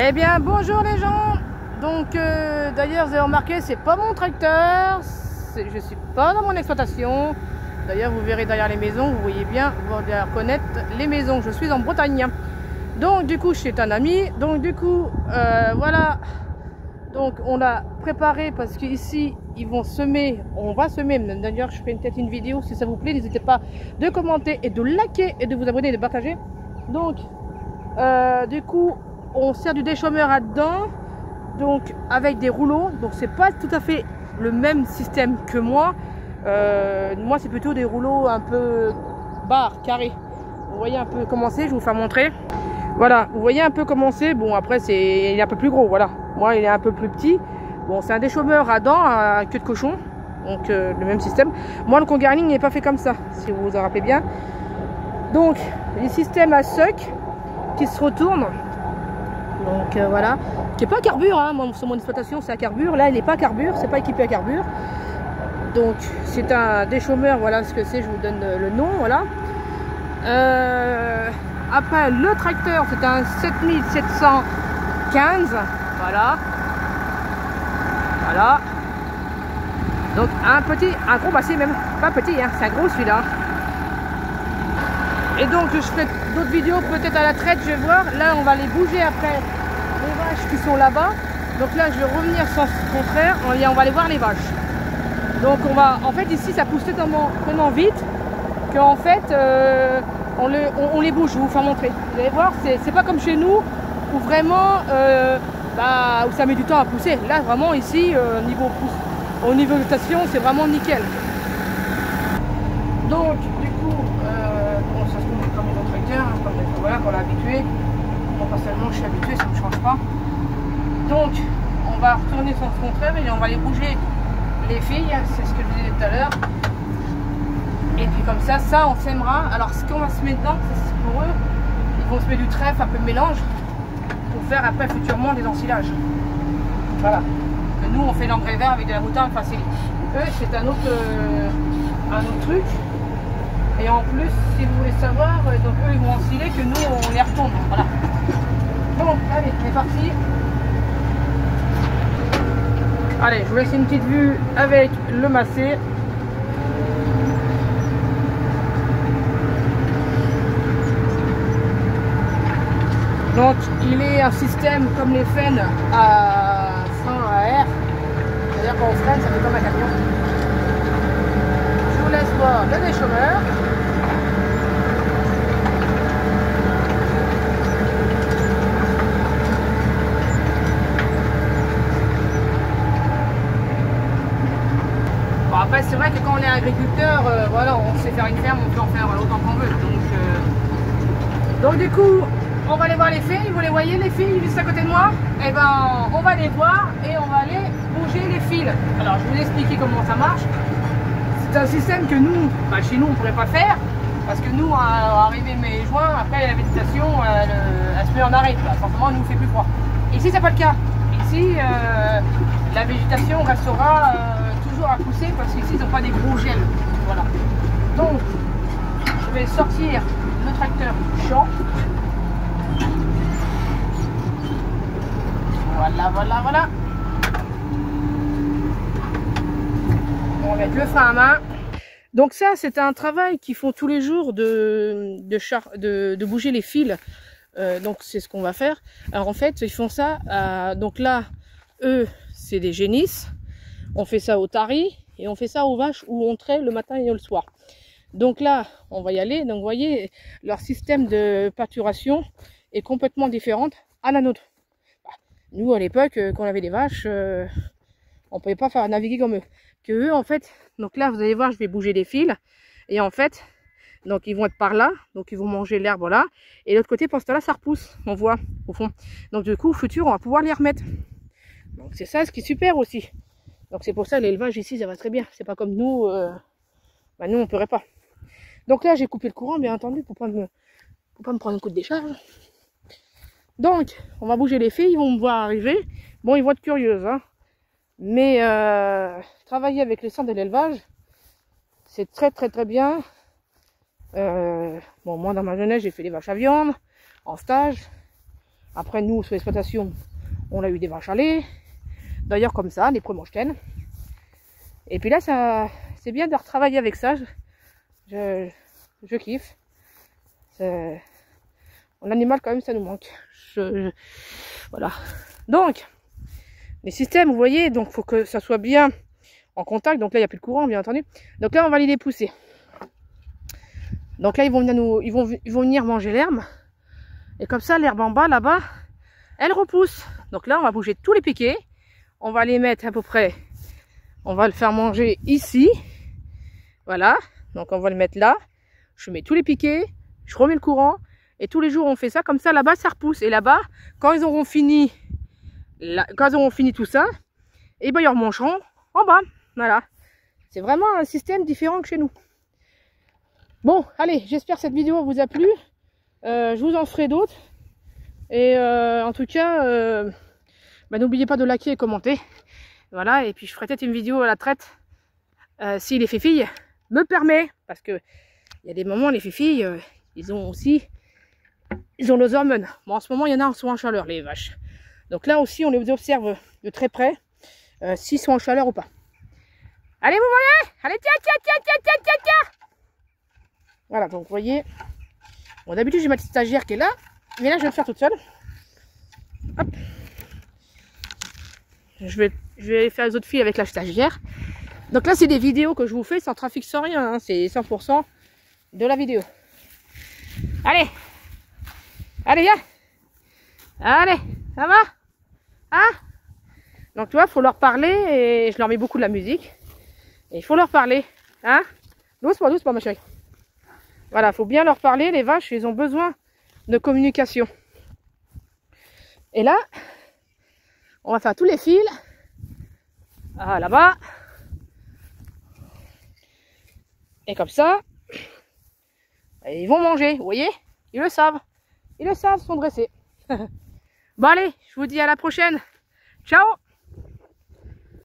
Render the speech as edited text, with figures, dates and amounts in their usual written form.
Eh bien bonjour les gens. Donc d'ailleurs vous avez remarqué, c'est pas mon tracteur, je suis pas dans mon exploitation. D'ailleurs vous verrez derrière les maisons, vous voyez bien, vous allez reconnaître les maisons. Je suis en Bretagne. Donc du coup chez un ami. Donc du coup voilà. Donc on a préparé parce qu'ici ils vont semer, on va semer. D'ailleurs je ferai peut-être une vidéo si ça vous plaît. N'hésitez pas de commenter et de liker et de vous abonner et de partager. Donc du coup on sert du déchaumeur là-dedans, donc avec des rouleaux. Donc c'est pas tout à fait le même système que moi. Moi c'est plutôt des rouleaux un peu barres, carrés. Vous voyez un peu comment c'est, je vous fais montrer. Voilà, vous voyez un peu comment c'est. Bon après il est un peu plus gros, voilà. Moi il est un peu plus petit. Bon c'est un déchaumeur à dents, à queue de cochon. Donc le même système. Moi le congarning n'est pas fait comme ça, si vous vous en rappelez bien. Donc les systèmes à suck qui se retournent. Donc voilà, qui n'est pas à carbure, hein. Moi sur mon exploitation c'est à carbure, là il n'est pas à carbure, c'est pas équipé à carbure. Donc c'est un déchaumeur, voilà ce que c'est, je vous donne le nom, voilà. Après le tracteur c'est un 7715, voilà. Voilà. Donc un gros bassin même, pas petit, hein, c'est un gros celui-là. Et donc je ferai d'autres vidéos peut-être à la traite, je vais voir. Là on va les bouger après les vaches qui sont là-bas. Donc là je vais revenir sans contraire, on va aller voir les vaches. Donc on va, en fait ici ça pousse tellement vite qu'en fait on les bouge, je vais vous faire montrer. Vous allez voir, c'est pas comme chez nous où vraiment où ça met du temps à pousser. Là vraiment ici au niveau de station c'est vraiment nickel. Donc du coup ça se trouve comme les autres tracteurs, hein, comme voilà qu'on est habitué. Moi personnellement je suis habitué, ça ne me change pas. Donc on va retourner sans se contraire et on va aller bouger les filles, c'est ce que je disais tout à l'heure. Et puis comme ça on sèmera. Alors ce qu'on va se mettre dedans, c'est pour eux, ils vont se mettre du trèfle, un peu de mélange pour faire après futurement des ensilages. Voilà. Et nous on fait l'engrais vert avec de la moutarde facile. Eux c'est un autre truc. Et en plus, si vous voulez savoir, donc eux ils vont ensiler que nous on les retourne. Voilà. Bon, allez, c'est parti. Allez, je vous laisse une petite vue avec le massé. Donc il est un système comme les Fenn à frein à air. C'est-à-dire quand on freine, ça fait comme un camion. Je vous laisse voir le déchaumeur. Bon, après c'est vrai que quand on est agriculteur, voilà, on sait faire une ferme, on peut en faire autant qu'on veut. Donc du coup, on va aller voir les filles, vous les voyez les filles juste à côté de moi. Et ben on va les voir et on va aller bouger les fils. Alors je vais vous expliquer comment ça marche. C'est un système que nous, chez nous on ne pourrait pas faire. Parce que nous, arrivé mai-juin, après la végétation, elle se met en arrêt. Forcément, nous, il fait plus froid. Ici, c'est pas le cas. Ici, la végétation restera toujours à pousser parce qu'ici, ils n'ont pas des gros gels. Voilà. Donc, je vais sortir le tracteur du champ. Voilà. On va mettre le frein à main. Donc ça, c'est un travail qu'ils font tous les jours de bouger les fils. Donc c'est ce qu'on va faire. Alors en fait, ils font ça. Donc là, eux, c'est des génisses. On fait ça au tari et on fait ça aux vaches où on traite le matin et le soir. Donc là, on va y aller. Donc vous voyez, leur système de pâturation est complètement différent à la nôtre. Nous, à l'époque, quand on avait des vaches, on ne pouvait pas faire naviguer comme eux. Que eux, en fait, donc là, vous allez voir, je vais bouger les fils. Et en fait, donc ils vont être par là. Donc ils vont manger l'herbe là. Et l'autre côté, pour ce là, ça repousse. On voit au fond. Donc du coup, au futur, on va pouvoir les remettre. Donc c'est ça ce qui est super aussi. Donc c'est pour ça l'élevage ici, ça va très bien. C'est pas comme nous. Nous, on ne pourrait pas. Donc là, j'ai coupé le courant, bien entendu, pour pas me prendre un coup de décharge. Donc, on va bouger les filles, ils vont me voir arriver. Bon, ils vont être curieuses, hein. Mais travailler avec les centres de l'élevage, c'est très bien. Bon, moi dans ma jeunesse, j'ai fait des vaches à viande en stage. Après, nous, sur l'exploitation, on a eu des vaches à lait. D'ailleurs, comme ça, les Premolstein. Et puis là, ça, c'est bien de retravailler avec ça. Je kiffe. En animal, quand même, ça nous manque. Voilà. Donc, les systèmes, vous voyez, donc faut que ça soit bien en contact. Donc là, il n'y a plus de courant, bien entendu. Donc là, on va aller les pousser. Donc là, ils vont venir manger l'herbe. Et comme ça, l'herbe en bas, là-bas, elle repousse. Donc là, on va bouger tous les piquets. On va les mettre à peu près. On va le faire manger ici. Voilà. Donc on va le mettre là. Je mets tous les piquets. Je remets le courant. Et tous les jours, on fait ça. Comme ça, là-bas, ça repousse. Et là-bas, quand ils auront fini, tout ça, et ben ils remangeront en bas. Voilà. C'est vraiment un système différent que chez nous. Bon, allez, j'espère que cette vidéo vous a plu. Je vous en ferai d'autres. Et en tout cas, n'oubliez pas de liker et commenter. Voilà, et puis je ferai peut-être une vidéo à la traite si les filles me permet. Parce que il y a des moments, les filles, ils ont nos hormones. Bon, en ce moment, il y en a qui sont en chaleur, les vaches. Donc là aussi, on les observe de très près, s'ils sont en chaleur ou pas. Allez, vous voyez? Allez, tiens. Voilà, donc vous voyez. Bon, d'habitude, j'ai ma petite stagiaire qui est là. Mais là, je vais le faire toute seule. Hop. Je vais faire les autres filles avec la stagiaire. Donc là, c'est des vidéos que je vous fais sans trafic, sans rien. Hein. C'est 100% de la vidéo. Allez. Allez, viens. Allez, ça va? Hein? Donc, tu vois, il faut leur parler. Et je leur mets beaucoup de la musique. Et il faut leur parler. Hein? Doucement, ma chérie. Voilà, il faut bien leur parler. Les vaches, ils ont besoin de communication. Et là, on va faire tous les fils. Ah, là-bas. Et comme ça, ils vont manger, vous voyez? Ils le savent. Ils le savent, ils sont dressés. Bon, allez, je vous dis à la prochaine. Ciao!